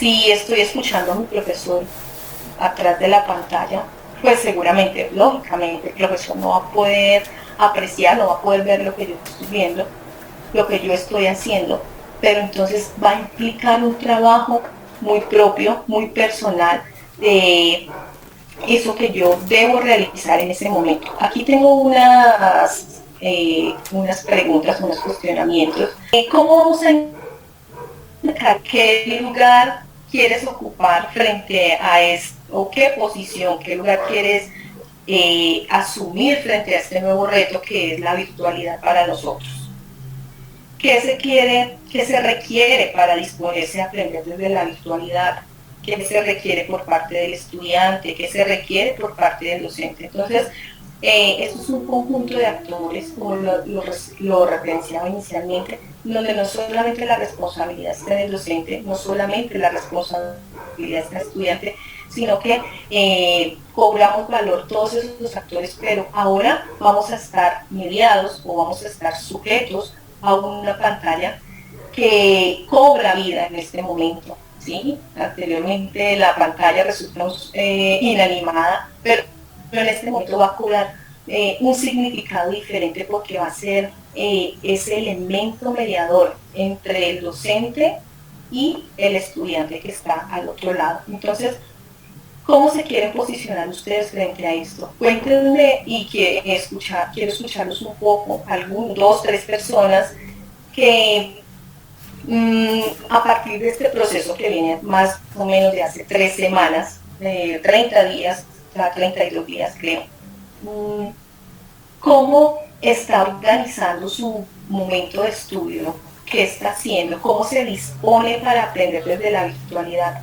Si estoy escuchando a mi profesor atrás de la pantalla, pues seguramente, lógicamente, el profesor no va a poder apreciar, no va a poder ver lo que yo estoy viendo, lo que yo estoy haciendo, pero entonces va a implicar un trabajo muy propio, muy personal, de eso que yo debo realizar en ese momento. Aquí tengo unas preguntas, unos cuestionamientos. ¿Cómo vamos a indicar qué lugar quieres ocupar frente a esto? ¿O qué posición, qué lugar quieres asumir frente a este nuevo reto que es la virtualidad para nosotros? ¿Qué se requiere para disponerse a aprender desde la virtualidad? ¿Qué se requiere por parte del estudiante? ¿Qué se requiere por parte del docente? Entonces, esto es un conjunto de actores, como lo referenciaba inicialmente, donde no solamente la responsabilidad está en el docente, no solamente la responsabilidad está en el estudiante, sino que cobramos valor todos esos actores, pero ahora vamos a estar mediados o vamos a estar sujetos a una pantalla que cobra vida en este momento. ¿Sí? Anteriormente la pantalla resulta inanimada, pero en este momento va a cobrar un significado diferente porque va a ser ese elemento mediador entre el docente y el estudiante que está al otro lado. Entonces, ¿cómo se quieren posicionar ustedes frente a esto? Cuéntenme y quiero escucharlos un poco, dos, tres personas que a partir de este proceso que viene más o menos de hace 3 semanas, 30 días, ya 32 días creo, ¿cómo está organizando su momento de estudio? ¿Qué está haciendo? ¿Cómo se dispone para aprender desde la virtualidad?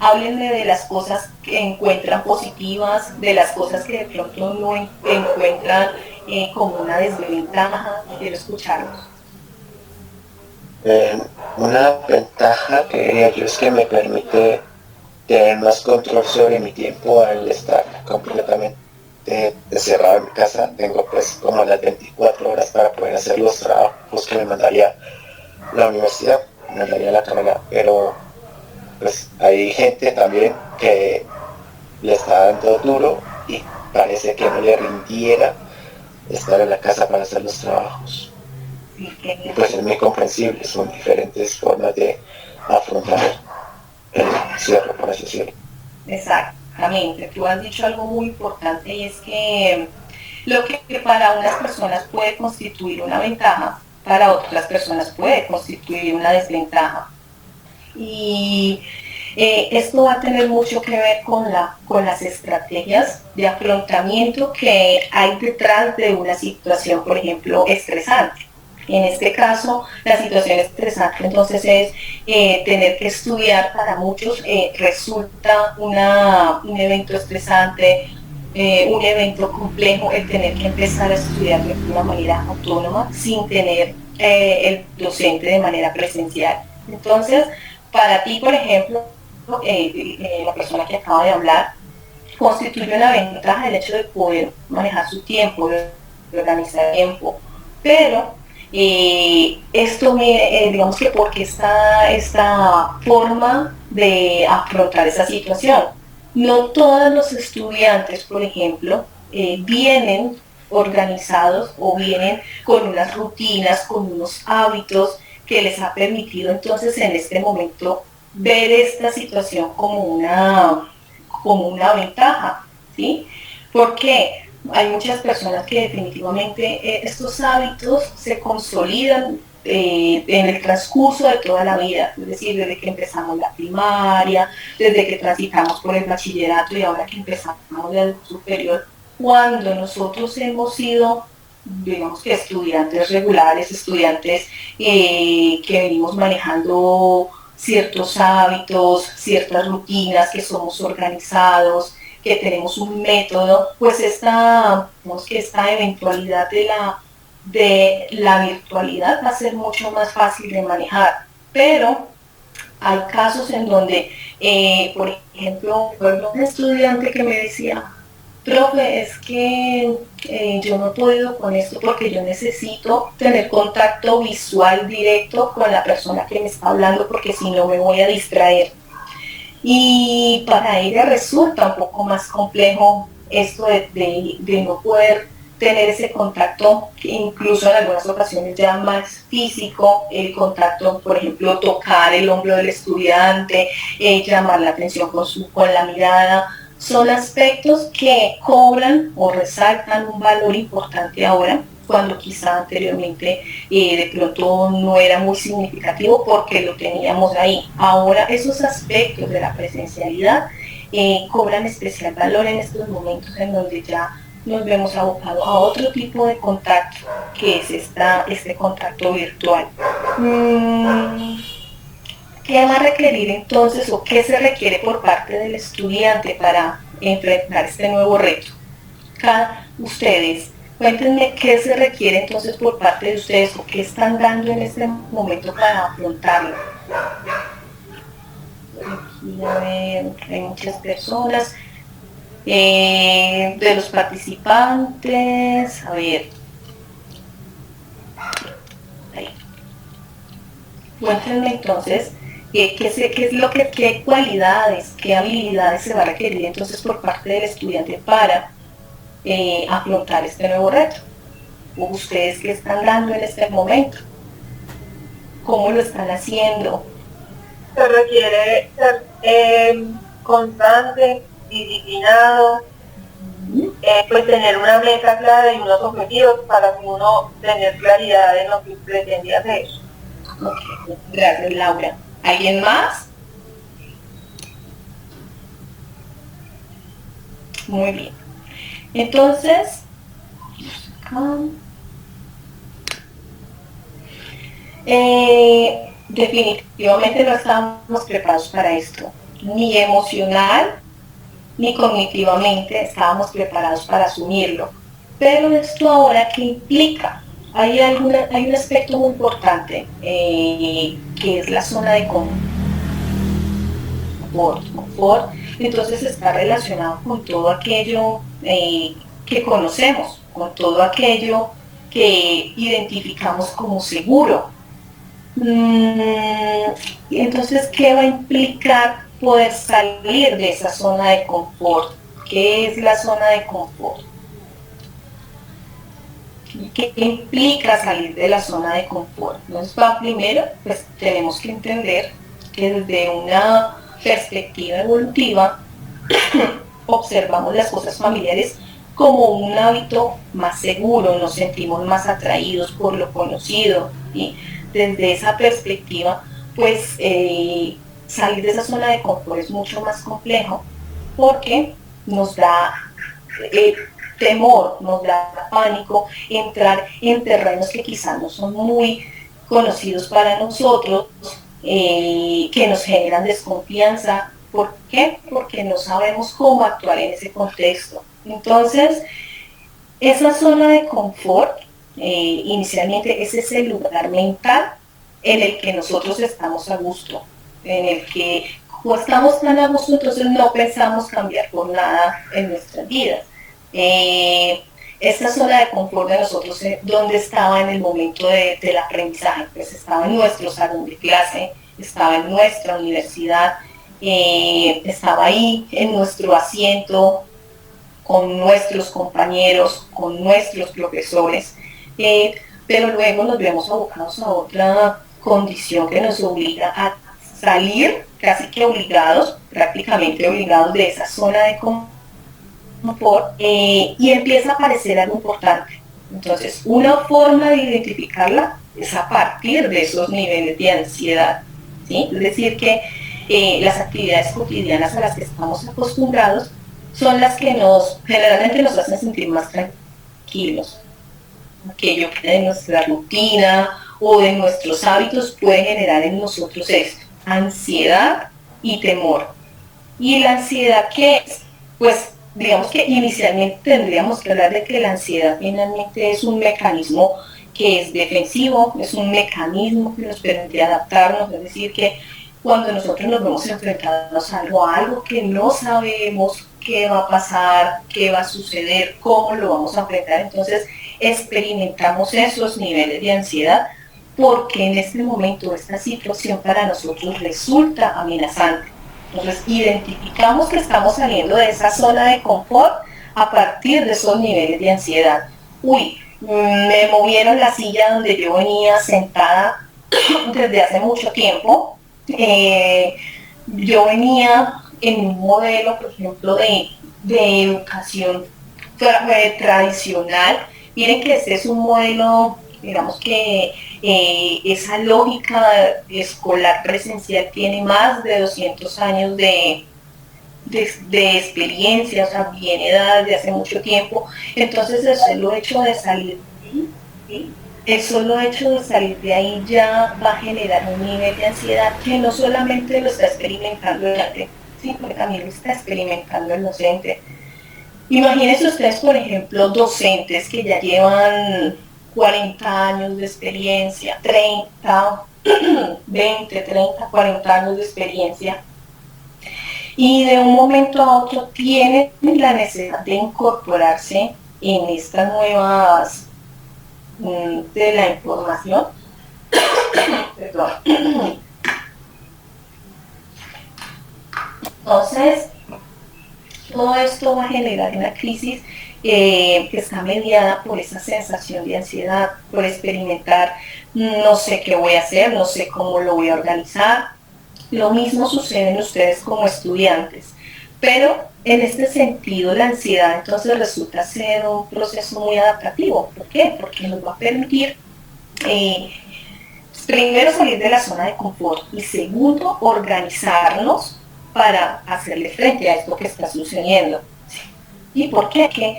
Háblenme de las cosas que encuentran positivas, de las cosas que de pronto no encuentran como una desventaja. Quiero escucharlos. Una ventaja que diría yo es que me permite tener más control sobre mi tiempo al estar completamente encerrado en mi casa. Tengo pues como las 24 horas para poder hacer los trabajos que me mandaría la universidad, me mandaría la carrera, pero pues hay gente también que le está dando duro y parece que no le rindiera estar en la casa para hacer los trabajos. Y pues es muy comprensible, son diferentes formas de afrontar el cierre, por así decirlo. Exactamente, tú has dicho algo muy importante y es que lo que para unas personas puede constituir una ventaja, para otras personas puede constituir una desventaja. Y esto va a tener mucho que ver con las estrategias de afrontamiento que hay detrás de una situación, por ejemplo, estresante. En este caso, la situación estresante entonces es tener que estudiar. Para muchos resulta un evento estresante, un evento complejo, el tener que empezar a estudiar de una manera autónoma sin tener el docente de manera presencial. Entonces, para ti, por ejemplo, la persona que acaba de hablar, constituye una ventaja el hecho de poder manejar su tiempo, de organizar el tiempo, pero esto, digamos que porque está esta forma de afrontar esa situación. No todos los estudiantes, por ejemplo, vienen organizados o vienen con unas rutinas, con unos hábitos que les ha permitido entonces en este momento ver esta situación como una ventaja, ¿sí? Porque hay muchas personas que definitivamente estos hábitos se consolidan en el transcurso de toda la vida, es decir, desde que empezamos la primaria, desde que transitamos por el bachillerato y ahora que empezamos el superior, cuando nosotros hemos sido, digamos que estudiantes regulares, estudiantes que venimos manejando ciertos hábitos, ciertas rutinas, que somos organizados, que tenemos un método, pues esta eventualidad de la virtualidad va a ser mucho más fácil de manejar. Pero hay casos en donde, por ejemplo, un estudiante que me decía, profe, es que yo no puedo con esto porque yo necesito tener contacto visual directo con la persona que me está hablando porque si no me voy a distraer. Y para ella resulta un poco más complejo esto de no poder tener ese contacto, que incluso en algunas ocasiones ya más físico, el contacto, por ejemplo, tocar el hombro del estudiante, llamar la atención con la mirada, son aspectos que cobran o resaltan un valor importante ahora, cuando quizá anteriormente de pronto no era muy significativo porque lo teníamos ahí. Ahora esos aspectos de la presencialidad cobran especial valor en estos momentos en donde ya nos vemos abocados a otro tipo de contacto, que es este contacto virtual. ¿Qué va a requerir entonces o qué se requiere por parte del estudiante para enfrentar este nuevo reto? Ustedes, cuéntenme qué se requiere entonces por parte de ustedes o qué están dando en este momento para afrontarlo. Aquí hay muchas personas. De los participantes, a ver. Ahí. Cuéntenme entonces qué cualidades, qué habilidades se va a requerir entonces por parte del estudiante para afrontar este nuevo reto. ¿O ustedes qué están dando en este momento? ¿Cómo lo están haciendo? Se requiere ser constante, disciplinado, pues tener una meta clara y unos objetivos para uno tener claridad en lo que pretende hacer. Okay. Gracias, Laura. ¿Alguien más? Muy bien. Entonces, definitivamente no estábamos preparados para esto, ni emocional ni cognitivamente estábamos preparados para asumirlo. Pero esto ahora, ¿qué implica? Hay un aspecto muy importante que es la zona de confort. Entonces está relacionado con todo aquello que conocemos, con todo aquello que identificamos como seguro. Entonces, ¿qué va a implicar poder salir de esa zona de confort? ¿Qué es la zona de confort? ¿Qué implica salir de la zona de confort? Entonces, primero, pues tenemos que entender que desde una perspectiva evolutiva observamos las cosas familiares como un hábito más seguro, nos sentimos más atraídos por lo conocido, ¿sí? Desde esa perspectiva, pues salir de esa zona de confort es mucho más complejo porque nos da temor, nos da pánico entrar en terrenos que quizás no son muy conocidos para nosotros, que nos generan desconfianza. ¿Por qué? Porque no sabemos cómo actuar en ese contexto. Entonces, esa zona de confort inicialmente es ese lugar mental en el que nosotros estamos a gusto, en el que como estamos tan a gusto, entonces no pensamos cambiar por nada en nuestras vidas. Esta zona de confort de nosotros, ¿dónde estaba en el momento del aprendizaje? Pues estaba en nuestro salón de clase, estaba en nuestra universidad, estaba ahí en nuestro asiento, con nuestros compañeros, con nuestros profesores, pero luego nos vemos abocados a otra condición que nos obliga a salir casi que obligados, prácticamente obligados de esa zona de confort, y empieza a aparecer algo importante. Entonces, una forma de identificarla es a partir de esos niveles de ansiedad, ¿sí? Es decir, que las actividades cotidianas a las que estamos acostumbrados son las que generalmente nos hacen sentir más tranquilos. Aquello que de nuestra rutina o de nuestros hábitos puede generar en nosotros esto, ansiedad y temor. ¿Y la ansiedad qué es? Pues digamos que inicialmente tendríamos que hablar de que la ansiedad finalmente es un mecanismo que es defensivo, es un mecanismo que nos permite adaptarnos, es decir, que cuando nosotros nos vemos enfrentados a algo que no sabemos, qué va a pasar, qué va a suceder, cómo lo vamos a enfrentar. Entonces experimentamos esos niveles de ansiedad porque en este momento esta situación para nosotros resulta amenazante. Entonces identificamos que estamos saliendo de esa zona de confort a partir de esos niveles de ansiedad. Uy, me movieron la silla donde yo venía sentada desde hace mucho tiempo. Yo venía en un modelo, por ejemplo, de educación tradicional. Miren que este es un modelo, digamos que esa lógica escolar presencial tiene más de 200 años de experiencia, o sea, viene dada desde hace mucho tiempo. Entonces el solo hecho de salir, el solo hecho de salir de ahí ya va a generar un nivel de ansiedad que no solamente lo está experimentando el estudiante, sí, porque también lo está experimentando el docente. Imagínense ustedes, por ejemplo, docentes que ya llevan 40 años de experiencia, 30, 20, 30, 40 años de experiencia, y de un momento a otro tienen la necesidad de incorporarse en estas nuevas de la información. Perdón. Entonces, todo esto va a generar una crisis que está mediada por esa sensación de ansiedad, por experimentar, no sé qué voy a hacer, no sé cómo lo voy a organizar. Lo mismo sucede en ustedes como estudiantes, pero en este sentido la ansiedad entonces resulta ser un proceso muy adaptativo. ¿Por qué? Porque nos va a permitir primero salir de la zona de confort y segundo organizarnos para hacerle frente a esto que está sucediendo. ¿Y por qué? Que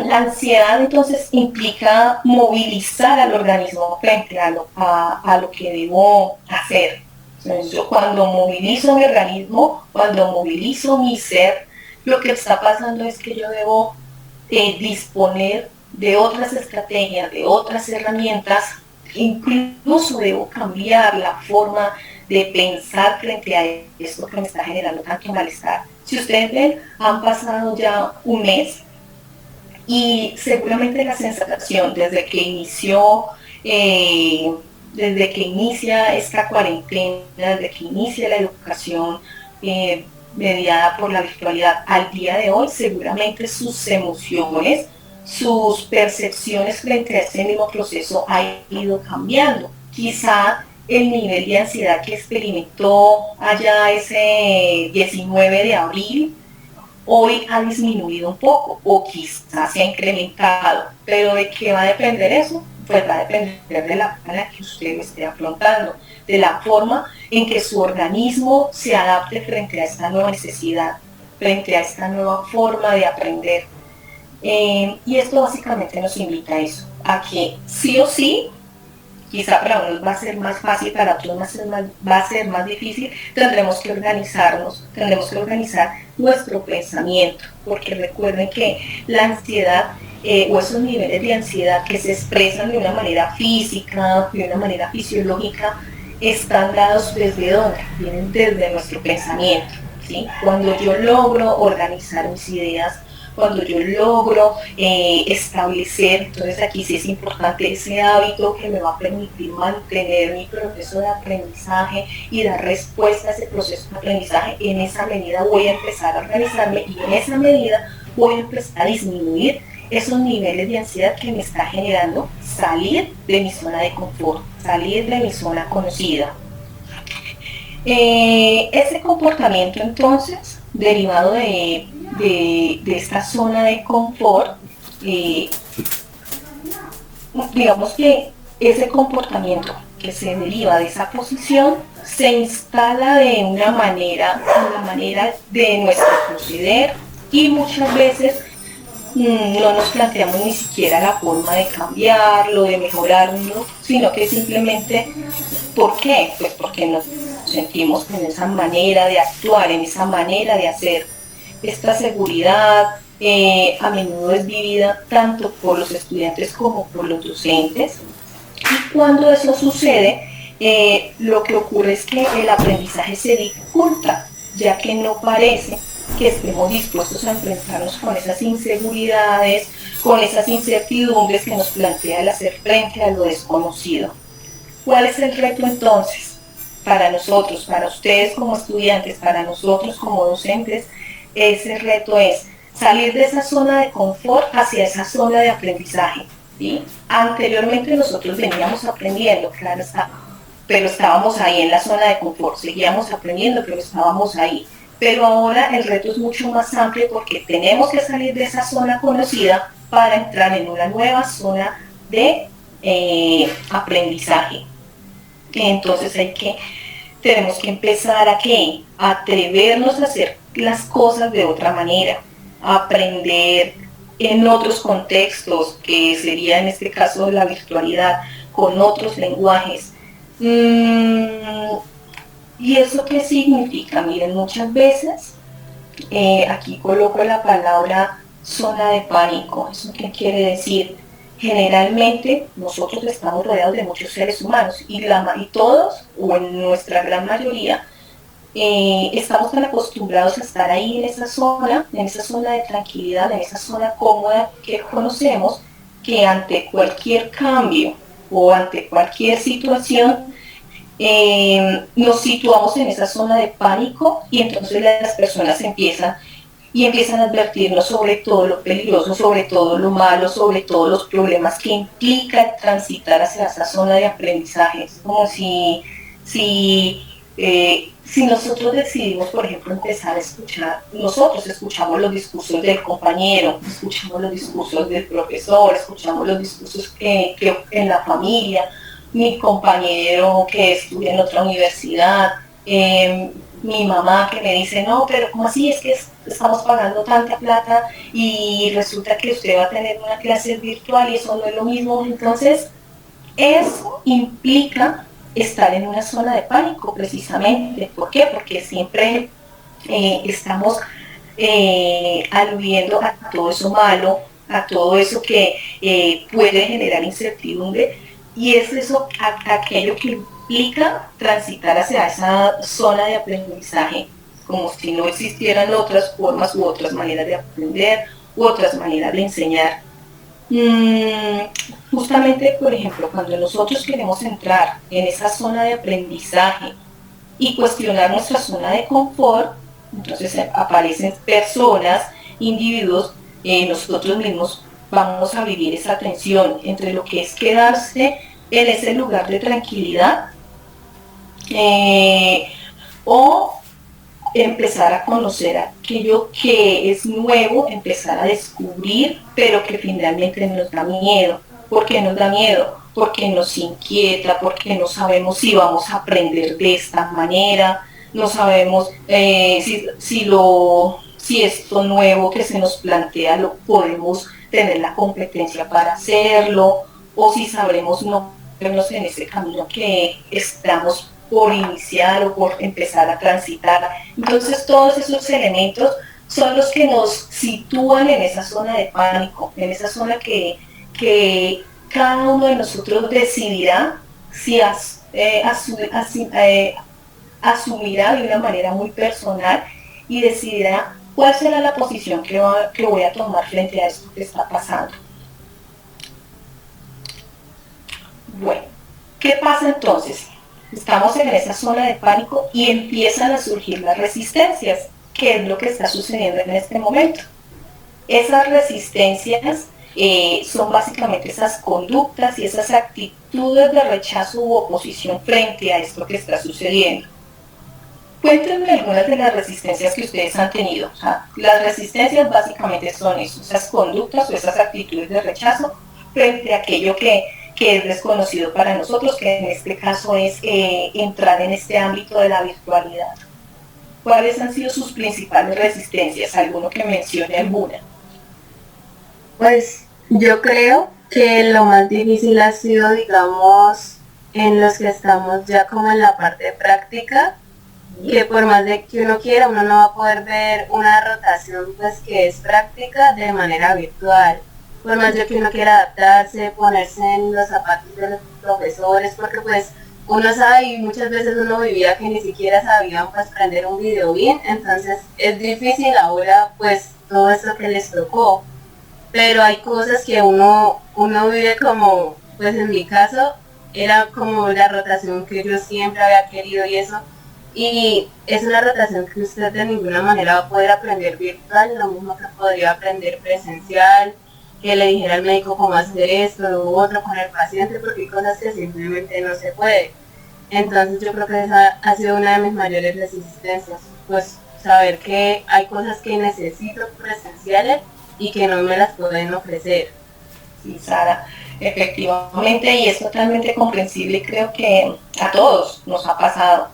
la ansiedad entonces implica movilizar al organismo frente a lo que debo hacer. Entonces, yo cuando movilizo mi organismo, cuando movilizo mi ser, lo que está pasando es que yo debo disponer de otras estrategias, de otras herramientas, incluso debo cambiar la forma de pensar frente a esto que me está generando tanto malestar. Si ustedes ven, han pasado ya un mes y seguramente la sensación desde que inicia esta cuarentena, desde que inicia la educación mediada por la virtualidad al día de hoy, seguramente sus emociones, sus percepciones frente a ese mismo proceso ha ido cambiando. Quizá el nivel de ansiedad que experimentó allá ese 19 de abril, hoy ha disminuido un poco o quizás se ha incrementado. Pero ¿de qué va a depender eso? Pues va a depender de la forma en la que usted esté afrontando, de la forma en que su organismo se adapte frente a esta nueva necesidad, frente a esta nueva forma de aprender. Y esto básicamente nos invita a eso, a que sí o sí, quizá para unos va a ser más fácil, para otros va a ser más difícil, tendremos que organizarnos, tendremos que organizar nuestro pensamiento, porque recuerden que la ansiedad o esos niveles de ansiedad que se expresan de una manera física, de una manera fisiológica, están dados desde dónde, vienen desde nuestro pensamiento, ¿sí? Cuando yo logro organizar mis ideas, cuando yo logro establecer, entonces aquí sí es importante ese hábito que me va a permitir mantener mi proceso de aprendizaje y dar respuesta a ese proceso de aprendizaje. En esa medida voy a empezar a organizarme y en esa medida voy a empezar a disminuir esos niveles de ansiedad que me está generando salir de mi zona de confort, salir de mi zona conocida. Ese comportamiento entonces, derivado de esta zona de confort, digamos que ese comportamiento que se deriva de esa posición se instala de una manera, en la manera de nuestro proceder y muchas veces no nos planteamos ni siquiera la forma de cambiarlo, de mejorarlo, sino que simplemente, ¿por qué? Pues porque nos sentimos en esa manera de actuar, en esa manera de hacer. Esta seguridad a menudo es vivida tanto por los estudiantes como por los docentes. Y cuando eso sucede, lo que ocurre es que el aprendizaje se dificulta, ya que no parece que estemos dispuestos a enfrentarnos con esas inseguridades, con esas incertidumbres que nos plantea el hacer frente a lo desconocido. ¿Cuál es el reto entonces? Para nosotros, para ustedes como estudiantes, para nosotros como docentes, ese reto es salir de esa zona de confort hacia esa zona de aprendizaje. ¿Sí? Anteriormente nosotros veníamos aprendiendo, claro está, pero estábamos ahí en la zona de confort, seguíamos aprendiendo, pero estábamos ahí. Pero ahora el reto es mucho más amplio porque tenemos que salir de esa zona conocida para entrar en una nueva zona de aprendizaje. Entonces tenemos que empezar a atrevernos a hacer las cosas de otra manera, aprender en otros contextos, que sería en este caso la virtualidad, con otros lenguajes. ¿Y eso qué significa? Miren, muchas veces aquí coloco la palabra zona de pánico. ¿Eso qué quiere decir? Generalmente nosotros estamos rodeados de muchos seres humanos y todos, o en nuestra gran mayoría, estamos tan acostumbrados a estar ahí en esa zona de tranquilidad, en esa zona cómoda que conocemos, que ante cualquier cambio o ante cualquier situación nos situamos en esa zona de pánico y entonces las personas empiezan a advertirnos sobre todo lo peligroso, sobre todo lo malo, sobre todos los problemas que implica transitar hacia esa zona de aprendizaje. Es como si nosotros decidimos, por ejemplo, empezar a escuchar, nosotros escuchamos los discursos del compañero, escuchamos los discursos del profesor, escuchamos los discursos que en la familia, mi compañero que estudia en otra universidad, mi mamá que me dice, no, pero ¿cómo así? Es que estamos pagando tanta plata y resulta que usted va a tener una clase virtual y eso no es lo mismo. Entonces, eso implica estar en una zona de pánico precisamente. ¿Por qué? Porque siempre estamos aludiendo a todo eso malo, a todo eso que puede generar incertidumbre, y es eso aquello que implica transitar hacia esa zona de aprendizaje, como si no existieran otras formas u otras maneras de aprender u otras maneras de enseñar. Justamente, por ejemplo, cuando nosotros queremos entrar en esa zona de aprendizaje y cuestionar nuestra zona de confort, entonces aparecen personas, individuos, nosotros mismos vamos a vivir esa tensión entre lo que es quedarse en ese lugar de tranquilidad o empezar a conocer aquello que es nuevo, empezar a descubrir, pero que finalmente nos da miedo. ¿Por qué nos da miedo? Porque nos inquieta, porque no sabemos si vamos a aprender de esta manera, no sabemos si esto nuevo que se nos plantea lo podemos tener la competencia para hacerlo, o si sabremos no vernos en ese camino que estamos por iniciar o por empezar a transitar. Entonces todos esos elementos son los que nos sitúan en esa zona de pánico, en esa zona que cada uno de nosotros decidirá si asumirá de una manera muy personal y decidirá cuál será la posición que voy a tomar frente a esto que está pasando. Bueno, ¿qué pasa entonces? Estamos en esa zona de pánico y empiezan a surgir las resistencias, que es lo que está sucediendo en este momento. Esas resistencias son básicamente esas conductas y esas actitudes de rechazo u oposición frente a esto que está sucediendo. Cuéntenme algunas de las resistencias que ustedes han tenido. O sea, las resistencias básicamente son eso, esas conductas o esas actitudes de rechazo frente a aquello que es desconocido para nosotros, que en este caso es entrar en este ámbito de la virtualidad. ¿Cuáles han sido sus principales resistencias? ¿Alguno que mencione alguna? Pues yo creo que lo más difícil ha sido, digamos, en los que estamos ya como en la parte práctica, que por más de que uno quiera, uno no va a poder ver una rotación pues que es práctica de manera virtual. Por más de que uno quiera adaptarse, ponerse en los zapatos de los profesores, porque pues uno sabe y muchas veces uno vivía que ni siquiera sabían pues prender un video bien, entonces es difícil ahora pues todo esto que les tocó, pero hay cosas que uno vive como, pues en mi caso era como la rotación que yo siempre había querido y eso, y es una rotación que usted de ninguna manera va a poder aprender virtual, lo mismo que podría aprender presencial, que le dijera al médico cómo hacer esto, lo otro con el paciente, porque hay cosas que simplemente no se puede. Entonces yo creo que esa ha sido una de mis mayores resistencias, pues saber que hay cosas que necesito presenciales y que no me las pueden ofrecer. Sí, Sara, efectivamente, y es totalmente comprensible y creo que a todos nos ha pasado.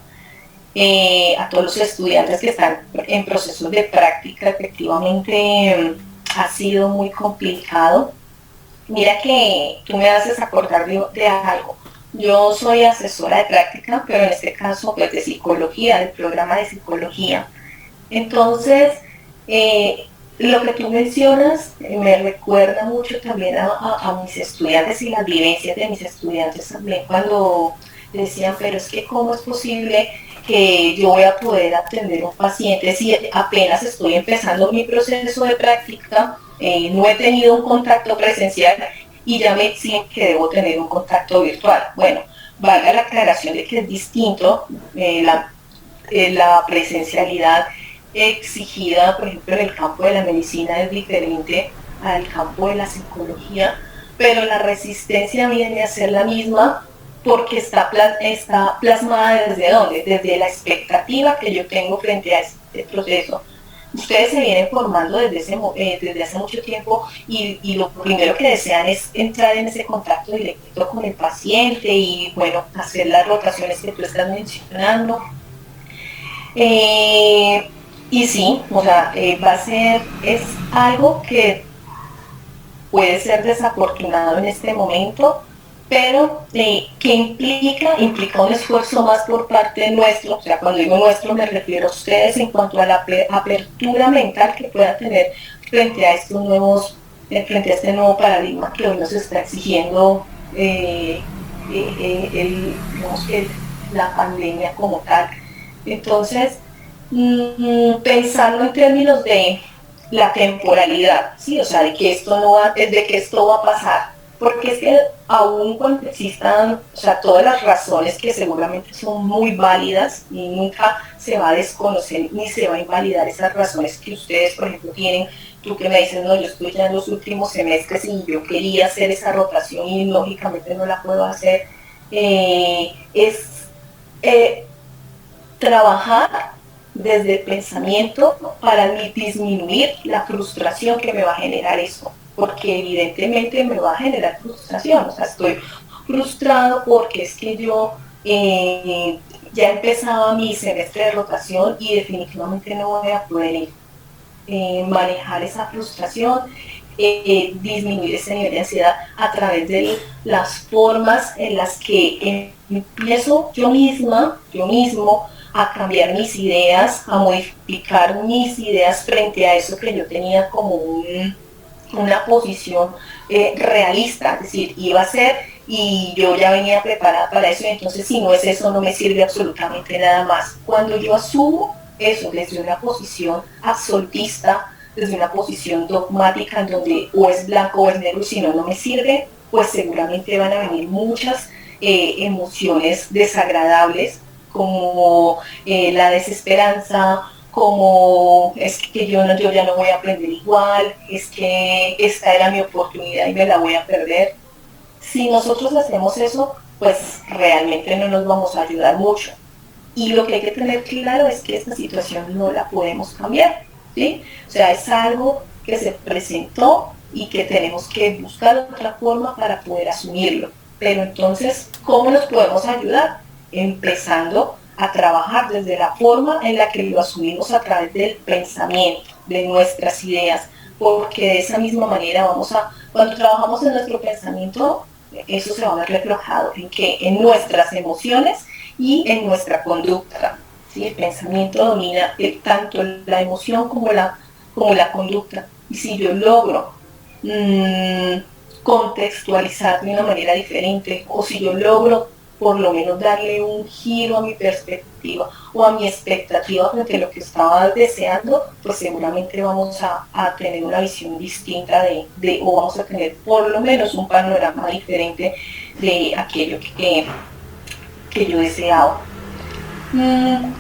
A todos los estudiantes que están en procesos de práctica, efectivamente ha sido muy complicado. Mira que tú me haces acordar de algo. Yo soy asesora de práctica, pero en este caso pues de psicología, del programa de psicología. Entonces, lo que tú mencionas me recuerda mucho también a mis estudiantes y las vivencias de mis estudiantes también cuando decían, pero es que cómo es posible que yo voy a poder atender a un paciente si apenas estoy empezando mi proceso de práctica, no he tenido un contacto presencial y ya me exigen que debo tener un contacto virtual. Bueno, valga la aclaración de que es distinto la presencialidad exigida, por ejemplo, en el campo de la medicina es diferente al campo de la psicología, pero la resistencia viene a ser la misma porque está plasmada desde dónde, desde la expectativa que yo tengo frente a este proceso. Ustedes se vienen formando desde hace mucho tiempo y lo primero que desean es entrar en ese contacto directo con el paciente y, bueno, hacer las rotaciones que tú estás mencionando. Y sí, o sea, es algo que puede ser desafortunado en este momento, pero que implica un esfuerzo más por parte nuestro, o sea, cuando digo nuestro me refiero a ustedes en cuanto a la apertura mental que puedan tener frente a frente a este nuevo paradigma que hoy nos está exigiendo digamos que la pandemia como tal. Entonces, pensando en términos de la temporalidad, ¿sí? O sea, de que esto va a pasar, porque es que aún cuando existan, o sea, todas las razones que seguramente son muy válidas y nunca se va a desconocer ni se va a invalidar esas razones que ustedes, por ejemplo, tienen, tú que me dices, no, yo estoy ya en los últimos semestres y yo quería hacer esa rotación y lógicamente no la puedo hacer, trabajar desde el pensamiento para disminuir la frustración que me va a generar eso, porque evidentemente me va a generar frustración, o sea, estoy frustrado porque es que yo ya empezaba mi semestre de rotación y definitivamente no voy a poder manejar esa frustración, disminuir ese nivel de ansiedad a través de las formas en las que empiezo yo mismo, a cambiar mis ideas, a modificar mis ideas frente a eso que yo tenía como una posición realista, es decir, iba a ser y yo ya venía preparada para eso y entonces si no es eso no me sirve absolutamente nada más. Cuando yo asumo eso desde una posición absolutista, desde una posición dogmática en donde o es blanco o es negro y si no, no me sirve, pues seguramente van a venir muchas emociones desagradables como la desesperanza, como es que yo ya no voy a aprender igual, es que esta era mi oportunidad y me la voy a perder. Si nosotros hacemos eso, pues realmente no nos vamos a ayudar mucho. Y lo que hay que tener claro es que esta situación no la podemos cambiar, ¿sí? O sea, es algo que se presentó y que tenemos que buscar otra forma para poder asumirlo. Pero entonces, ¿cómo nos podemos ayudar? Empezando a trabajar desde la forma en la que lo asumimos a través del pensamiento, de nuestras ideas, porque de esa misma manera cuando trabajamos en nuestro pensamiento, eso se va a ver reflejado en nuestras emociones y en nuestra conducta, ¿sí? El pensamiento domina tanto la emoción como la conducta, y si yo logro contextualizar de una manera diferente, o si yo logro por lo menos darle un giro a mi perspectiva o a mi expectativa frente a lo que estaba deseando, pues seguramente vamos a tener una visión distinta o vamos a tener por lo menos un panorama diferente de aquello que yo deseaba.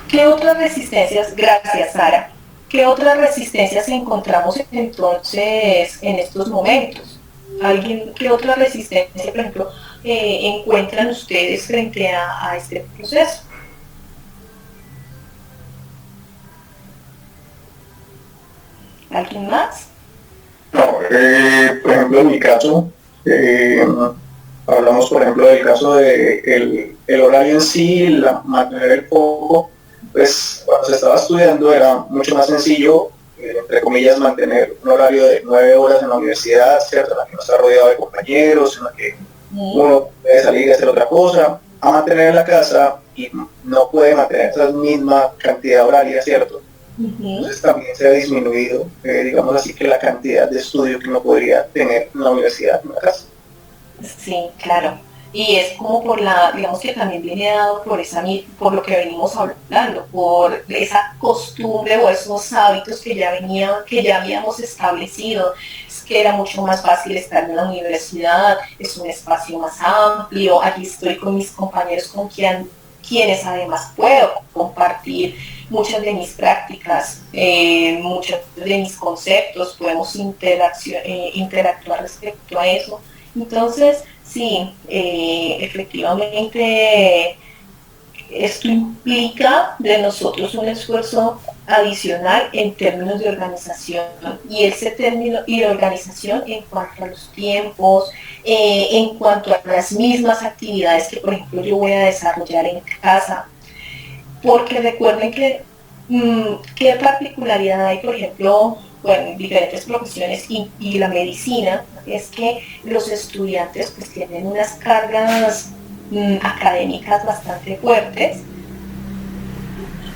¿Qué otras resistencias? Gracias, Sara. ¿Qué otras resistencias encontramos entonces en estos momentos? ¿Qué otra resistencia, por ejemplo, encuentran ustedes frente a este proceso? ¿Alguien más? No, por ejemplo, en mi caso, hablamos, por ejemplo, del caso de el horario en sí, mantener el foco. Pues cuando se estaba estudiando era mucho más sencillo, entre comillas, mantener un horario de 9 horas en la universidad, ¿cierto? En la que no está rodeado de compañeros, en la que uno puede salir y hacer otra cosa, a mantener en la casa y no puede mantener esa misma cantidad horaria, ¿cierto? Entonces también se ha disminuido, digamos así, que la cantidad de estudio que uno podría tener en la universidad, en la casa. Sí, claro. Y es como digamos que también viene dado por lo que venimos hablando, por esa costumbre o esos hábitos que ya habíamos establecido. Es que era mucho más fácil estar en la universidad, es un espacio más amplio, aquí estoy con mis compañeros quienes además puedo compartir muchas de mis prácticas, muchos de mis conceptos, podemos interactuar respecto a eso. Entonces, sí, efectivamente, esto implica de nosotros un esfuerzo adicional en términos de organización, y ese término y de organización en cuanto a los tiempos, en cuanto a las mismas actividades que, por ejemplo, yo voy a desarrollar en casa, porque recuerden que qué particularidad hay, por ejemplo, bueno, en diferentes profesiones y la medicina, es que los estudiantes pues tienen unas cargas académicas bastante fuertes,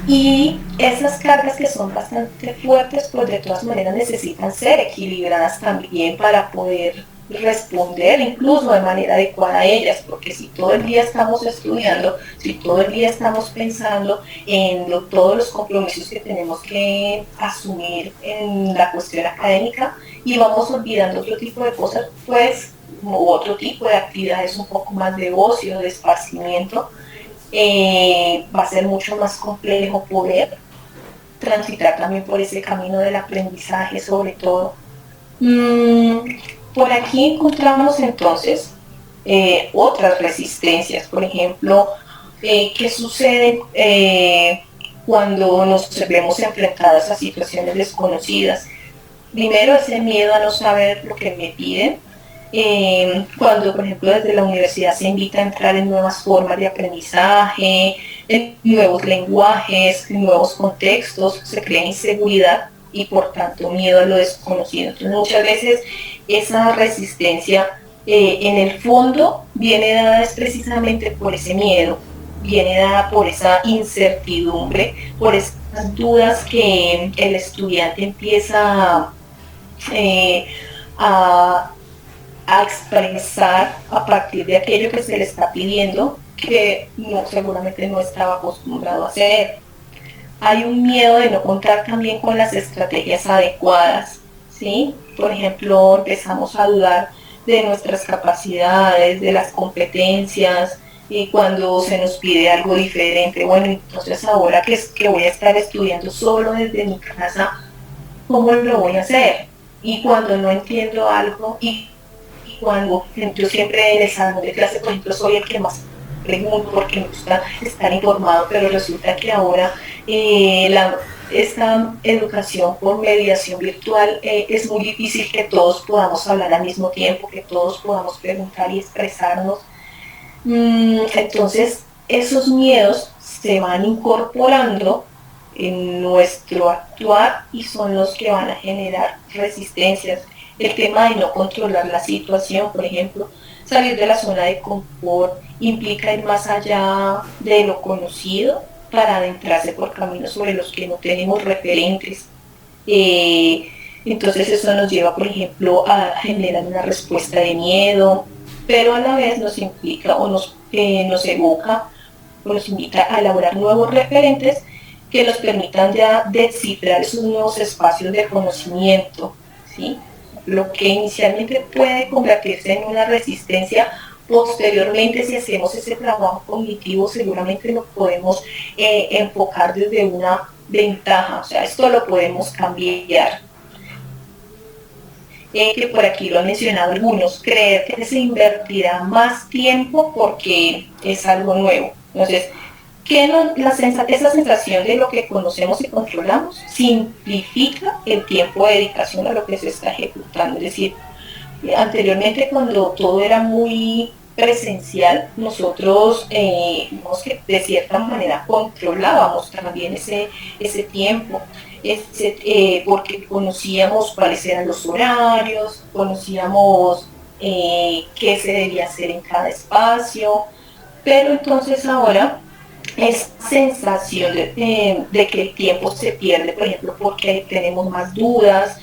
y esas cargas que son bastante fuertes pues de todas maneras necesitan ser equilibradas también para poder responder incluso de manera adecuada a ellas, porque si todo el día estamos estudiando, si todo el día estamos pensando en todos los compromisos que tenemos que asumir en la cuestión académica y vamos olvidando otro tipo de cosas, pues, u otro tipo de actividades un poco más de ocio, de esparcimiento, va a ser mucho más complejo poder transitar también por ese camino del aprendizaje sobre todo. Por aquí encontramos entonces otras resistencias, por ejemplo, ¿qué sucede cuando nos vemos enfrentados a situaciones desconocidas? Primero, ese miedo a no saber lo que me piden. Cuando, por ejemplo, desde la universidad se invita a entrar en nuevas formas de aprendizaje, en nuevos lenguajes, en nuevos contextos, se crea inseguridad y por tanto miedo a lo desconocido. Entonces muchas veces esa resistencia en el fondo viene dada es precisamente por ese miedo, viene dada por esa incertidumbre, por esas dudas que el estudiante empieza a expresar a partir de aquello que se le está pidiendo, que seguramente no estaba acostumbrado a hacer. Hay un miedo de no contar también con las estrategias adecuadas, ¿sí? Por ejemplo, empezamos a dudar de nuestras capacidades, de las competencias, y cuando se nos pide algo diferente, bueno, entonces ahora que voy a estar estudiando solo desde mi casa, ¿cómo lo voy a hacer? Y cuando no entiendo algo, y cuando yo siempre en el salón de clase, por ejemplo, soy el que más pregunto porque me gusta estar informado, pero resulta que ahora esta educación por mediación virtual es muy difícil que todos podamos hablar al mismo tiempo, que todos podamos preguntar y expresarnos. Entonces esos miedos se van incorporando en nuestro actuar y son los que van a generar resistencias. El tema de no controlar la situación, por ejemplo, salir de la zona de confort implica ir más allá de lo conocido para adentrarse por caminos sobre los que no tenemos referentes. Entonces eso nos lleva, por ejemplo, a generar una respuesta de miedo, pero a la vez nos implica o nos nos evoca o nos invita a elaborar nuevos referentes que nos permitan ya descifrar esos nuevos espacios de conocimiento, ¿sí? Lo que inicialmente puede convertirse en una resistencia, posteriormente, si hacemos ese trabajo cognitivo, seguramente lo podemos enfocar desde una ventaja, o sea, esto lo podemos cambiar. Que por aquí lo han mencionado algunos, creer que se invertirá más tiempo porque es algo nuevo. Entonces, esa sensación de lo que conocemos y controlamos simplifica el tiempo de dedicación a lo que se está ejecutando. Es decir, anteriormente cuando todo era muy presencial, nosotros digamos que de cierta manera controlábamos también ese tiempo, porque conocíamos cuáles eran los horarios, conocíamos qué se debía hacer en cada espacio, pero entonces ahora esa sensación de que el tiempo se pierde, por ejemplo, porque tenemos más dudas,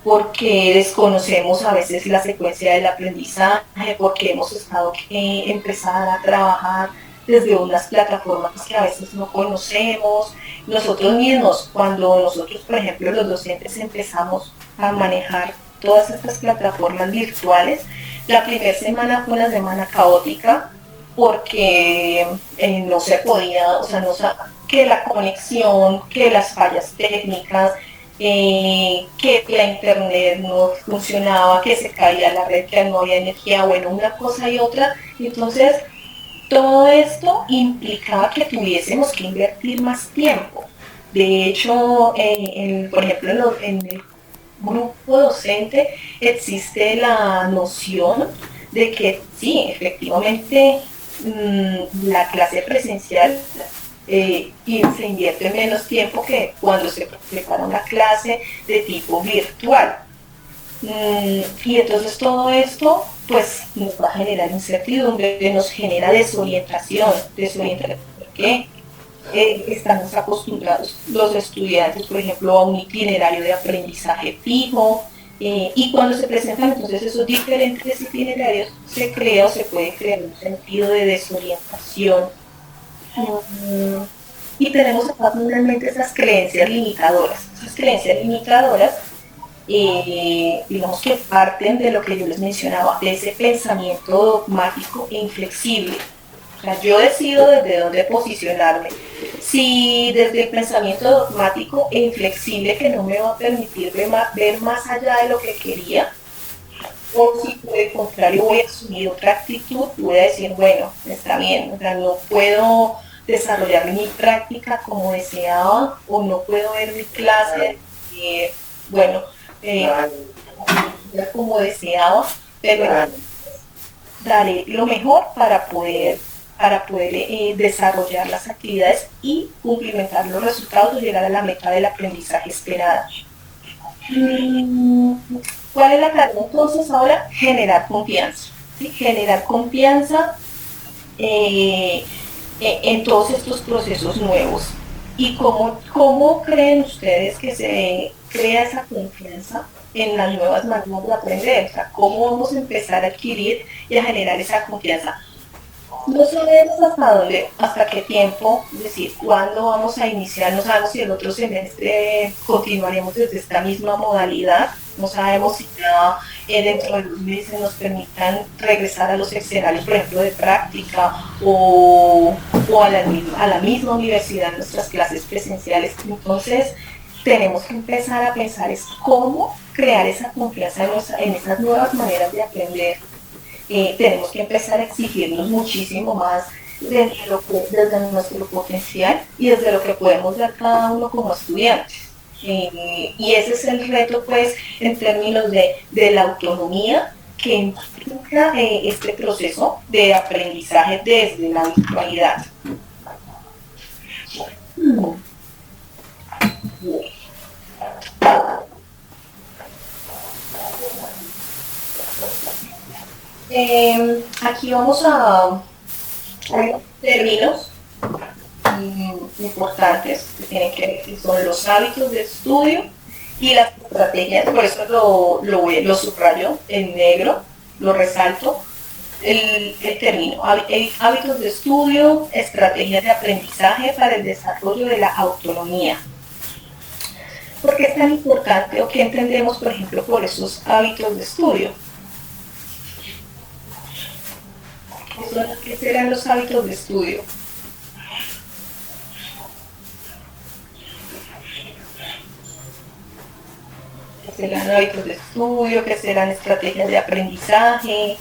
porque desconocemos a veces la secuencia del aprendizaje, porque hemos estado que empezar a trabajar desde unas plataformas que a veces no conocemos. Nosotros mismos, cuando nosotros, por ejemplo, los docentes empezamos a manejar todas estas plataformas virtuales, la primera semana fue una semana caótica, porque no se podía, o sea, que la conexión, que las fallas técnicas, que la internet no funcionaba, que se caía la red, que no había energía, bueno, una cosa y otra. Entonces, todo esto implicaba que tuviésemos que invertir más tiempo. De hecho, por ejemplo, en el grupo docente existe la noción de que sí, efectivamente, la clase presencial y se invierte menos tiempo que cuando se prepara una clase de tipo virtual. Y entonces todo esto pues nos va a generar incertidumbre, nos genera desorientación, porque estamos acostumbrados los estudiantes, por ejemplo, a un itinerario de aprendizaje fijo, y cuando se presentan entonces esos diferentes itinerarios, se crea o se puede crear un sentido de desorientación. Y tenemos acá finalmente esas creencias limitadoras. Esas creencias limitadoras, digamos que parten de lo que yo les mencionaba, de ese pensamiento dogmático e inflexible. O sea, yo decido desde dónde posicionarme. Si desde el pensamiento dogmático e inflexible que no me va a permitir ver más allá de lo que quería, o si por el contrario voy a asumir otra actitud, voy a decir, bueno, está bien, o sea, no puedo desarrollar mi práctica como deseaba, o no puedo ver mi clase, como deseaba, pero daré lo mejor para poder desarrollar las actividades y cumplimentar los resultados y llegar a la meta del aprendizaje esperada. ¿Cuál es la tarea entonces ahora? Generar confianza. ¿Sí? Generar confianza en todos estos procesos nuevos. ¿Y cómo creen ustedes que se crea esa confianza en las nuevas maneras de aprender? O sea, ¿cómo vamos a empezar a adquirir y a generar esa confianza? No sabemos hasta qué tiempo, es decir, cuándo vamos a iniciar, no sabemos si el otro semestre continuaremos desde esta misma modalidad, no sabemos si ya dentro de los meses nos permitan regresar a los escenarios, por ejemplo, de práctica o a la misma universidad en nuestras clases presenciales. Entonces, tenemos que empezar a pensar es cómo crear esa confianza en esas nuevas maneras de aprender. Tenemos que empezar a exigirnos muchísimo más desde nuestro potencial y desde lo que podemos dar cada uno como estudiantes. Y ese es el reto, pues, en términos de la autonomía que implica este proceso de aprendizaje desde la virtualidad. Aquí vamos a términos importantes que tienen que ver, que son los hábitos de estudio y las estrategias, por eso lo subrayo en negro, lo resalto, el término, hábitos de estudio, estrategias de aprendizaje para el desarrollo de la autonomía. ¿Por qué es tan importante o qué entendemos, por ejemplo, por esos hábitos de estudio? ¿Qué serán los hábitos de estudio? ¿Qué serán hábitos de estudio? ¿Qué serán estrategias de aprendizaje?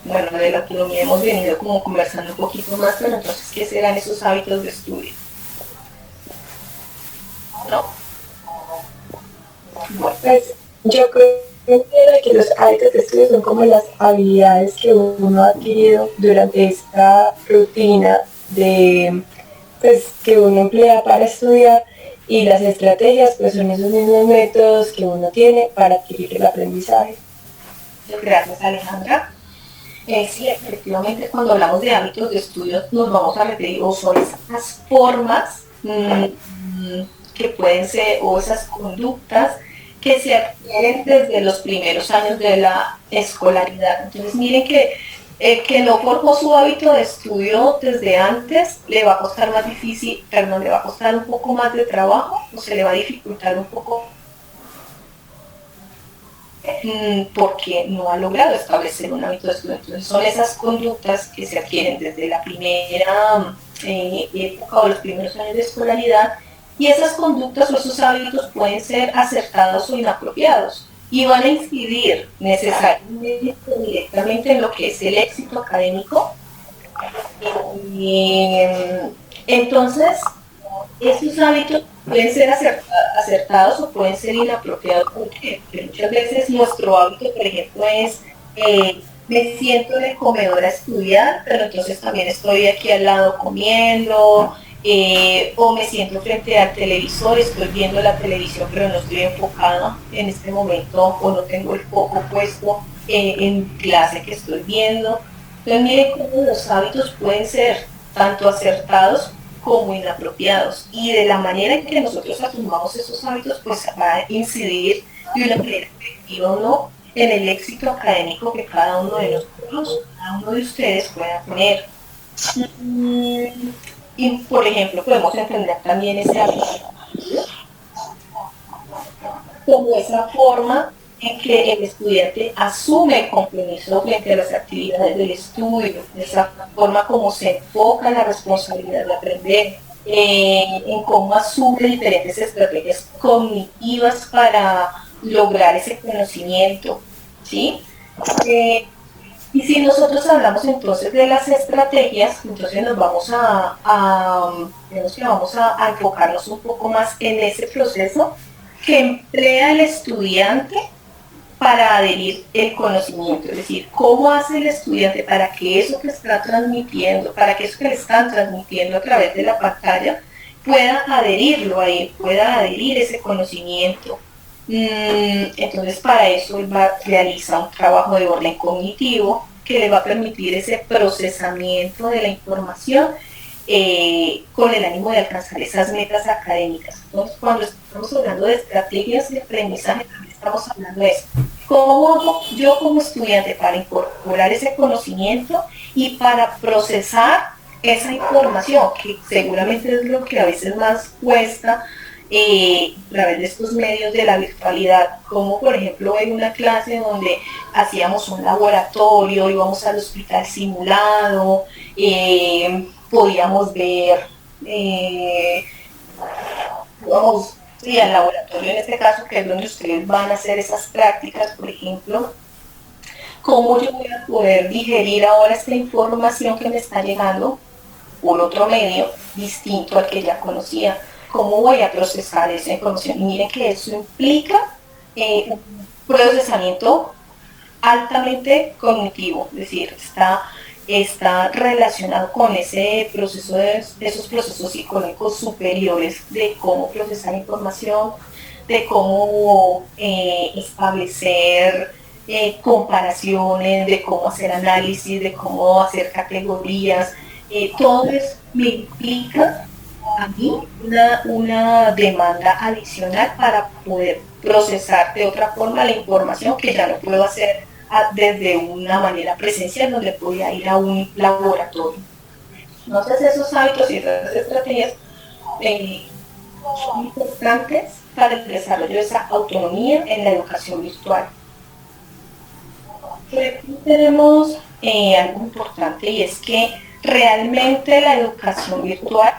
Bueno, de la autonomía hemos venido como conversando un poquito más, pero entonces, ¿qué serán esos hábitos de estudio? ¿No? Bueno, pues yo creo que los hábitos de estudio son como las habilidades que uno ha adquirido durante esta rutina de, pues, que uno emplea para estudiar, y las estrategias pues son esos mismos métodos que uno tiene para adquirir el aprendizaje. Gracias, Alejandra. Sí, efectivamente, cuando hablamos de hábitos de estudio nos vamos a referir o son esas formas que pueden ser, o esas conductas que se adquieren desde los primeros años de la escolaridad. Entonces miren que no forjó su hábito de estudio desde antes, le va a costar más difícil, perdón, le va a costar un poco más de trabajo, o se le va a dificultar un poco porque no ha logrado establecer un hábito de estudio. Entonces son esas conductas que se adquieren desde la primera época o los primeros años de escolaridad, y esas conductas o esos hábitos pueden ser acertados o inapropiados y van a incidir necesariamente directamente en lo que es el éxito académico. Entonces, esos hábitos pueden ser acertados o pueden ser inapropiados, porque muchas veces nuestro hábito, por ejemplo, es me siento en el comedor a estudiar, pero entonces también estoy aquí al lado comiendo, o me siento frente al televisor, estoy viendo la televisión, pero no estoy enfocada en este momento, o no tengo el foco puesto en clase que estoy viendo. Entonces miren cómo los hábitos pueden ser tanto acertados como inapropiados, y de la manera en que nosotros asumamos esos hábitos pues va a incidir de una manera efectiva o no en el éxito académico que cada uno de nosotros, cada uno de ustedes pueda tener. Y por ejemplo podemos entender también ese hábito como esa forma en que el estudiante asume el compromiso frente a las actividades del estudio, de esa forma como se enfoca la responsabilidad de aprender, en cómo asume diferentes estrategias cognitivas para lograr ese conocimiento, ¿sí? Y si nosotros hablamos entonces de las estrategias, entonces nos vamos vamos a enfocarnos un poco más en ese proceso que emplea el estudiante para adherir el conocimiento, es decir, cómo hace el estudiante para que eso que está transmitiendo, para que eso que le están transmitiendo a través de la pantalla, pueda adherirlo a él, pueda adherir ese conocimiento. Entonces para eso él realiza un trabajo de orden cognitivo que le va a permitir ese procesamiento de la información con el ánimo de alcanzar esas metas académicas. Entonces cuando estamos hablando de estrategias de aprendizaje, también estamos hablando de eso. ¿Cómo hago yo como estudiante para incorporar ese conocimiento y para procesar esa información, que seguramente es lo que a veces más cuesta a través de estos medios de la virtualidad? Como por ejemplo en una clase donde hacíamos un laboratorio, íbamos al hospital simulado, podíamos ver, sí, al laboratorio en este caso, que es donde ustedes van a hacer esas prácticas, por ejemplo, cómo yo voy a poder digerir ahora esta información que me está llegando por otro medio distinto al que ya conocía, cómo voy a procesar esa información. Y miren que eso implica un procesamiento altamente cognitivo, es decir, está relacionado con ese proceso esos procesos psicológicos superiores de cómo procesar información, de cómo establecer comparaciones, de cómo hacer análisis, de cómo hacer categorías. Todo eso me implica a mí una demanda adicional para poder procesar de otra forma la información que ya no puedo hacer desde una manera presencial donde podía ir a un laboratorio. Entonces esos hábitos y esas estrategias son importantes para el desarrollo de esa autonomía en la educación virtual. Por aquí tenemos algo importante, y es que realmente la educación virtual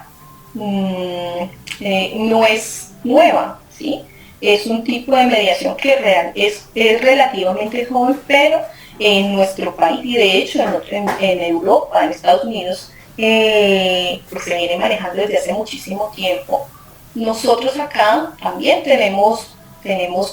no es nueva, ¿sí? Es un tipo de mediación que es relativamente joven, pero en nuestro país y de hecho en Europa, en Estados Unidos, pues se viene manejando desde hace muchísimo tiempo. Nosotros acá también tenemos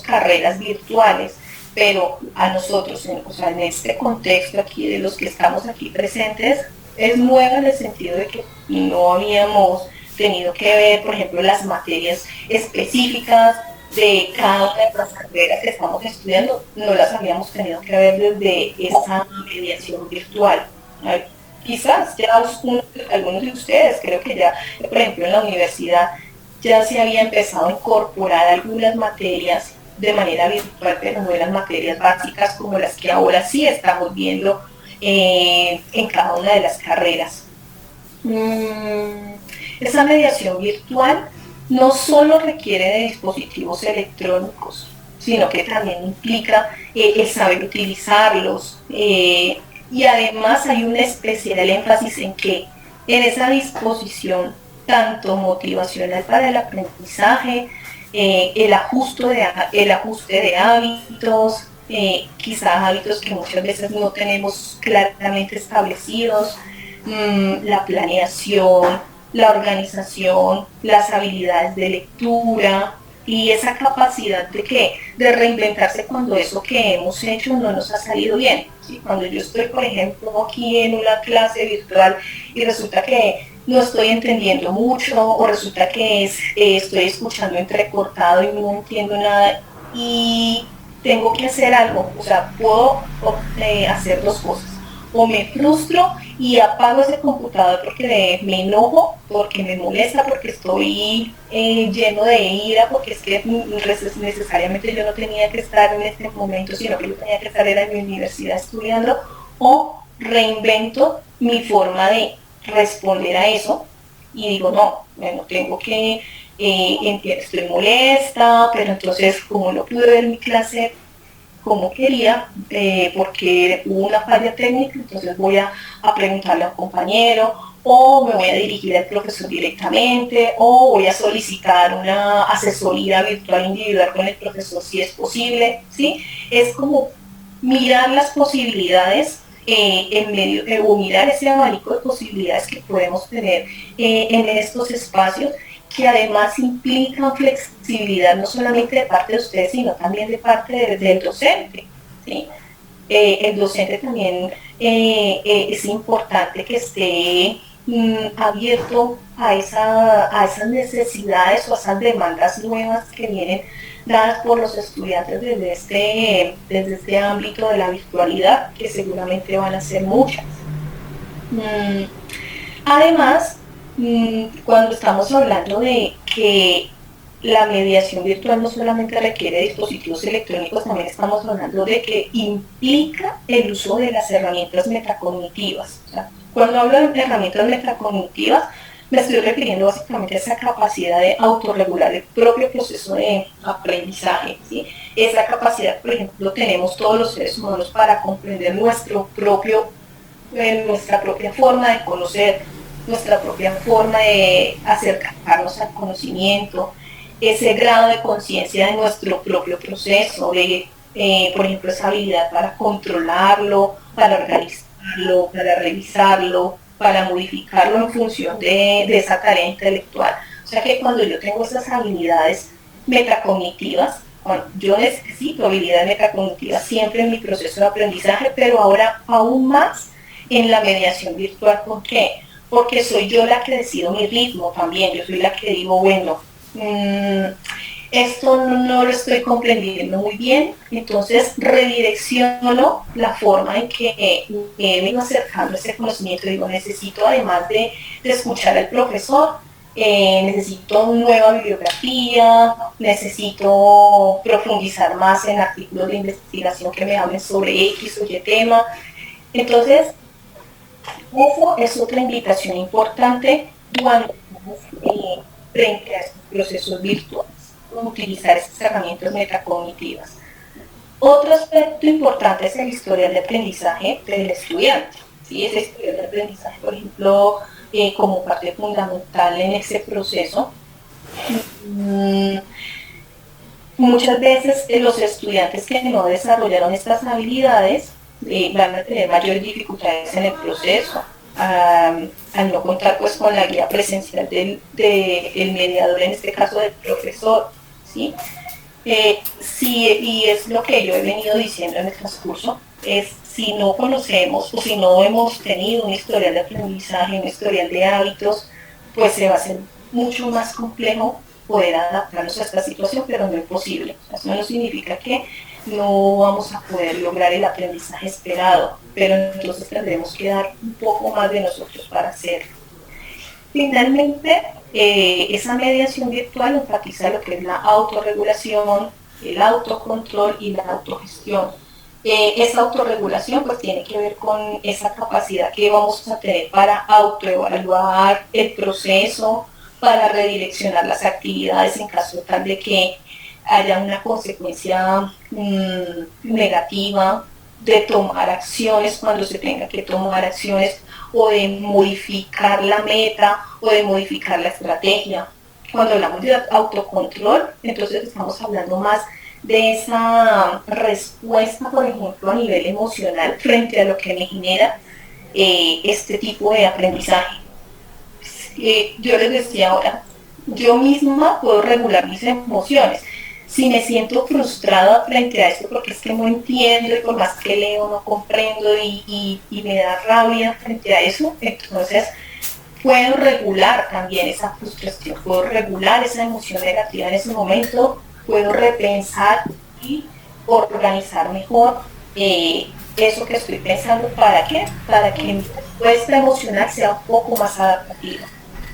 carreras virtuales, pero a nosotros, o sea, en este contexto aquí de los que estamos aquí presentes, es nueva en el sentido de que no habíamos tenido que ver, por ejemplo, las materias específicas de cada una de las carreras que estamos estudiando, no las habíamos tenido que ver desde esa mediación virtual. Quizás ya algunos de ustedes, creo que ya, por ejemplo, en la universidad ya se había empezado a incorporar algunas materias de manera virtual, pero no eran materias básicas como las que ahora sí estamos viendo en cada una de las carreras. Esa mediación virtual no solo requiere de dispositivos electrónicos, sino que también implica el saber utilizarlos, y además hay un especial énfasis en que en esa disposición tanto motivacional para el aprendizaje, el ajuste de hábitos, quizás hábitos que muchas veces no tenemos claramente establecidos, la planeación, la organización, las habilidades de lectura y esa capacidad de reinventarse cuando eso que hemos hecho no nos ha salido bien. ¿Sí? Cuando yo estoy, por ejemplo, aquí en una clase virtual y resulta que no estoy entendiendo mucho, o resulta que estoy escuchando entrecortado y no entiendo nada y tengo que hacer algo, o sea, puedo hacer dos cosas: o me frustro y apago ese computador porque me enojo, porque me molesta, porque estoy lleno de ira, porque es que necesariamente yo no tenía que estar en este momento, sino que yo tenía que estar en mi universidad estudiando, o reinvento mi forma de responder a eso y digo, no, bueno, tengo que, estoy molesta, pero entonces como no pude ver mi clase como quería, porque hubo una falla técnica, entonces voy a preguntarle a un compañero, o me voy a dirigir al profesor directamente, o voy a solicitar una asesoría virtual individual con el profesor si es posible, ¿sí? Es como mirar las posibilidades en medio, o mirar ese abanico de posibilidades que podemos tener en estos espacios, que además implican flexibilidad no solamente de parte de ustedes, sino también de parte del docente, ¿sí? El docente también es importante que esté abierto a esas necesidades o a esas demandas nuevas que vienen dadas por los estudiantes desde este ámbito de la virtualidad, que seguramente van a ser muchas. Además, cuando estamos hablando de que la mediación virtual no solamente requiere dispositivos electrónicos, también estamos hablando de que implica el uso de las herramientas metacognitivas. O sea, cuando hablo de herramientas metacognitivas, me estoy refiriendo básicamente a esa capacidad de autorregular el propio proceso de aprendizaje, ¿sí? Esa capacidad, por ejemplo, tenemos todos los seres humanos para comprender nuestra propia forma de conocer, nuestra propia forma de acercarnos al conocimiento, ese grado de conciencia de nuestro propio proceso, de, por ejemplo, esa habilidad para controlarlo, para organizarlo, para revisarlo, para modificarlo en función de esa tarea intelectual. O sea que cuando yo tengo esas habilidades metacognitivas, bueno, yo necesito habilidades metacognitivas siempre en mi proceso de aprendizaje, pero ahora aún más en la mediación virtual. ¿Por qué? Porque soy yo la que decido mi ritmo también. Yo soy la que digo, bueno, esto no lo estoy comprendiendo muy bien, entonces redirecciono la forma en que me vengo acercando a ese conocimiento. Digo, necesito, además de escuchar al profesor, necesito nueva bibliografía, necesito profundizar más en artículos de investigación que me hablen sobre X o Y tema. Entonces, eso es otra invitación importante cuando estamos frente a estos procesos virtuales, utilizar estas herramientas metacognitivas. Otro aspecto importante es el historial de aprendizaje del estudiante. ¿Sí? Ese historial de aprendizaje, por ejemplo, como parte fundamental en ese proceso. Muchas veces los estudiantes que no desarrollaron estas habilidades van a tener mayores dificultades en el proceso, al no contar pues con la guía presencial del mediador, en este caso del profesor, ¿sí? Sí, y es lo que yo he venido diciendo en el transcurso, es si no conocemos o si no hemos tenido un historial de aprendizaje, un historial de hábitos, pues se va a hacer mucho más complejo poder adaptarnos a esta situación, pero no es posible. Eso no significa que no vamos a poder lograr el aprendizaje esperado, pero entonces tendremos que dar un poco más de nosotros para hacerlo. Finalmente, esa mediación virtual enfatiza lo que es la autorregulación, el autocontrol y la autogestión. Esa autorregulación pues tiene que ver con esa capacidad que vamos a tener para autoevaluar el proceso, para redireccionar las actividades en caso tal de que haya una consecuencia negativa, de tomar acciones cuando se tenga que tomar acciones, o de modificar la meta o de modificar la estrategia. Cuando hablamos de autocontrol, entonces estamos hablando más de esa respuesta, por ejemplo, a nivel emocional frente a lo que me genera este tipo de aprendizaje. Yo les decía ahora, yo misma puedo regular mis emociones. Si me siento frustrada frente a esto porque es que no entiendo y por más que leo no comprendo y me da rabia frente a eso, entonces puedo regular también esa frustración, puedo regular esa emoción negativa en ese momento, puedo repensar y organizar mejor eso que estoy pensando. ¿Para qué? Para que mi respuesta emocional sea un poco más adaptativa.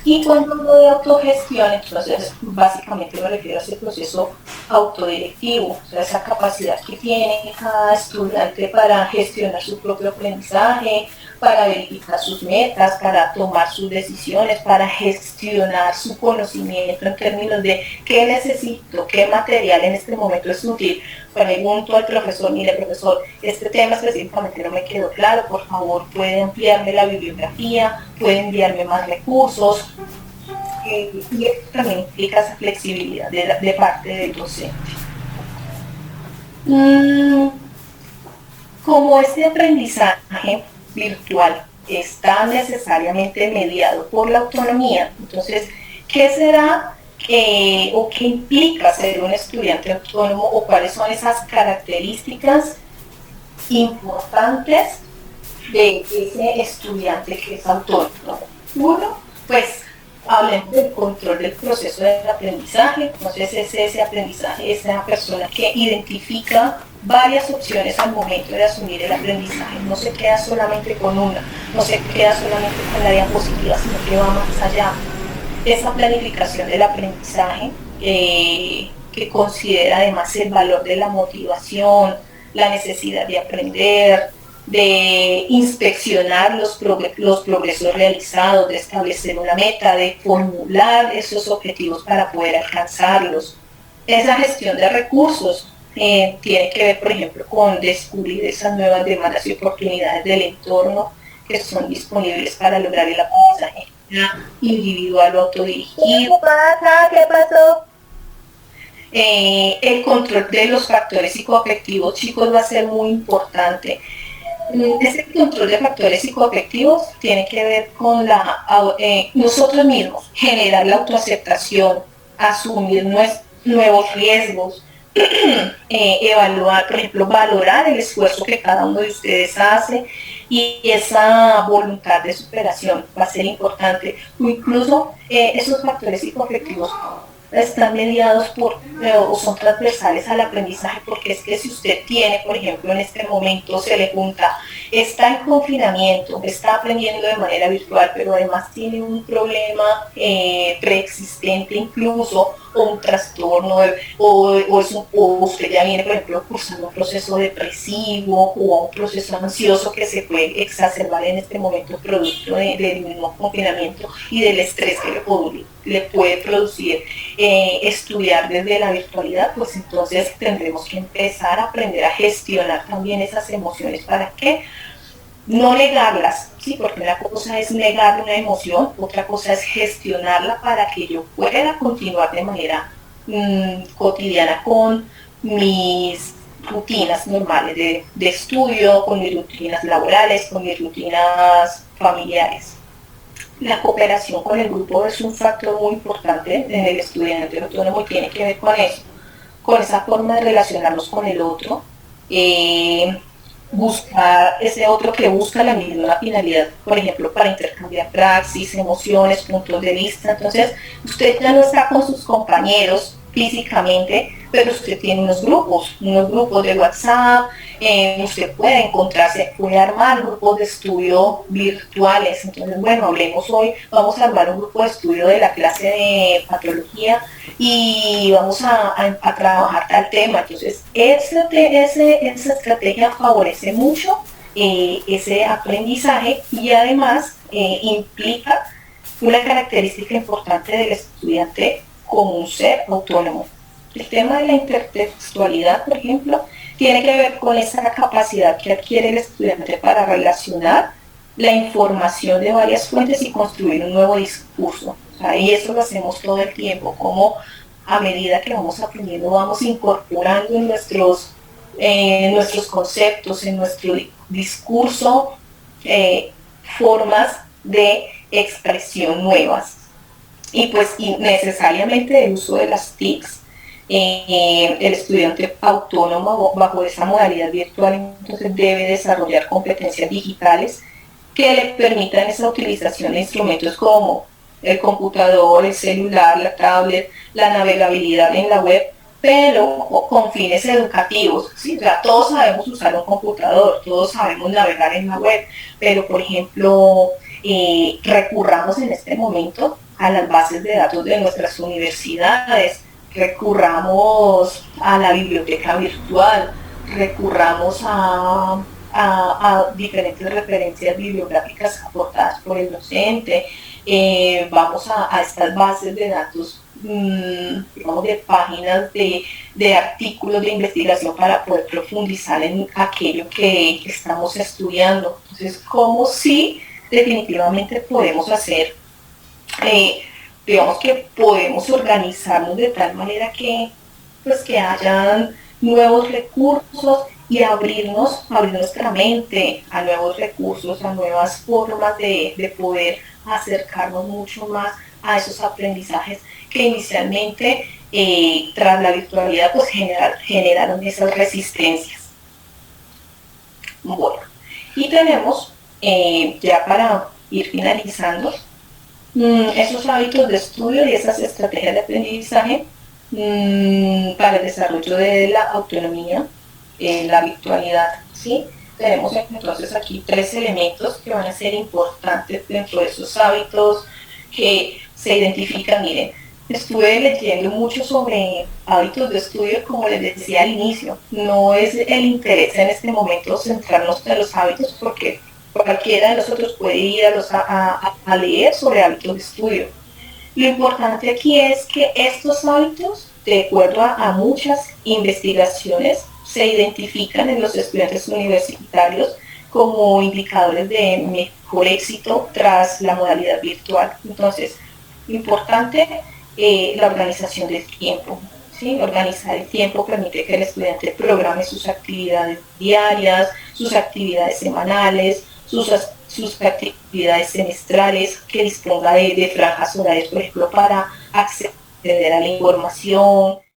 Y cuando hablo de autogestión, entonces básicamente me refiero a ese proceso autodirectivo, o sea, esa capacidad que tiene cada estudiante para gestionar su propio aprendizaje, para verificar sus metas, para tomar sus decisiones, para gestionar su conocimiento en términos de qué necesito, qué material en este momento es útil. Pregunto al profesor, mire profesor, este tema específicamente no me quedó claro, por favor puede ampliarme la bibliografía, puede enviarme más recursos, y esto también implica esa flexibilidad de parte del docente. Como este aprendizaje virtual está necesariamente mediado por la autonomía, entonces, ¿qué será o qué implica ser un estudiante autónomo, o cuáles son esas características importantes de ese estudiante que es autónomo? Uno, pues hablemos del control del proceso del aprendizaje. Entonces es ese aprendizaje, esa persona que identifica varias opciones al momento de asumir el aprendizaje, no se queda solamente con una, no se queda solamente con la diapositiva, sino que va más allá. Esa planificación del aprendizaje que considera además el valor de la motivación, la necesidad de aprender, de inspeccionar los progresos realizados, de establecer una meta, de formular esos objetivos para poder alcanzarlos. Esa gestión de recursos tiene que ver, por ejemplo, con descubrir esas nuevas demandas y oportunidades del entorno que son disponibles para lograr el aprendizaje individual o autodirigido. ¿Qué pasó? El control de los factores psicoafectivos, chicos, va a ser muy importante. Ese control de factores psicoafectivos tiene que ver con nosotros mismos, generar la autoaceptación, asumir nuevos riesgos, evaluar, por ejemplo, valorar el esfuerzo que cada uno de ustedes hace, y esa voluntad de superación va a ser importante. O incluso esos factores psicoafectivos están mediados o son transversales al aprendizaje, porque es que si usted tiene, por ejemplo, en este momento se le junta, está en confinamiento, está aprendiendo de manera virtual, pero además tiene un problema preexistente incluso, o un trastorno, o usted ya viene, por ejemplo, cursando un proceso depresivo o un proceso ansioso que se puede exacerbar en este momento producto del mismo confinamiento y del estrés que le puede producir estudiar desde la virtualidad, pues entonces tendremos que empezar a aprender a gestionar también esas emociones para que no negarlas, ¿sí? Porque una cosa es negar una emoción, otra cosa es gestionarla para que yo pueda continuar de manera cotidiana con mis rutinas normales de estudio, con mis rutinas laborales, con mis rutinas familiares. La cooperación con el grupo es un factor muy importante en el estudiante autónomo y tiene que ver con eso, con esa forma de relacionarnos con el otro, buscar ese otro que busca la misma finalidad, por ejemplo, para intercambiar praxis, emociones, puntos de vista. Entonces, usted ya no está con sus compañeros físicamente, pero usted tiene unos grupos de WhatsApp, usted puede encontrarse, puede armar grupos de estudio virtuales. Entonces, bueno, hablemos hoy, vamos a armar un grupo de estudio de la clase de patología y vamos a trabajar tal tema. Entonces, esa estrategia favorece mucho ese aprendizaje y además implica una característica importante del estudiante como un ser autónomo. El tema de la intertextualidad, por ejemplo, tiene que ver con esa capacidad que adquiere el estudiante para relacionar la información de varias fuentes y construir un nuevo discurso. O sea, y eso lo hacemos todo el tiempo, como a medida que vamos aprendiendo, vamos incorporando en nuestros conceptos, en nuestro discurso, formas de expresión nuevas. Y pues necesariamente el uso de las TICs, el estudiante autónomo bajo esa modalidad virtual entonces debe desarrollar competencias digitales que le permitan esa utilización de instrumentos como el computador, el celular, la tablet, la navegabilidad en la web, pero con fines educativos, ¿sí? O sea, todos sabemos usar un computador, todos sabemos navegar en la web, pero por ejemplo, recurramos en este momento a las bases de datos de nuestras universidades, recurramos a la biblioteca virtual, recurramos a diferentes referencias bibliográficas aportadas por el docente, vamos a estas bases de datos, digamos, de páginas de artículos de investigación para poder profundizar en aquello que estamos estudiando. Entonces, como si definitivamente podemos hacer, digamos que podemos organizarnos de tal manera que, pues, que hayan nuevos recursos y abrir nuestra mente a nuevos recursos, a nuevas formas de poder acercarnos mucho más a esos aprendizajes que inicialmente tras la virtualidad pues generaron esas resistencias. Bueno, y tenemos ya para ir finalizando esos hábitos de estudio y esas estrategias de aprendizaje para el desarrollo de la autonomía, la virtualidad, ¿sí? Tenemos entonces aquí 3 elementos que van a ser importantes dentro de esos hábitos que se identifican. Miren, estuve leyendo mucho sobre hábitos de estudio, como les decía al inicio. No es el interés en este momento centrarnos en los hábitos, porque cualquiera de nosotros puede ir a leer sobre hábitos de estudio. Lo importante aquí es que estos hábitos, de acuerdo a muchas investigaciones, se identifican en los estudiantes universitarios como indicadores de mejor éxito tras la modalidad virtual. Entonces, importante la organización del tiempo, ¿sí? Organizar el tiempo permite que el estudiante programe sus actividades diarias, sus actividades semanales, sus actividades semestrales, que disponga de franjas horarias, por ejemplo, para acceder a la información,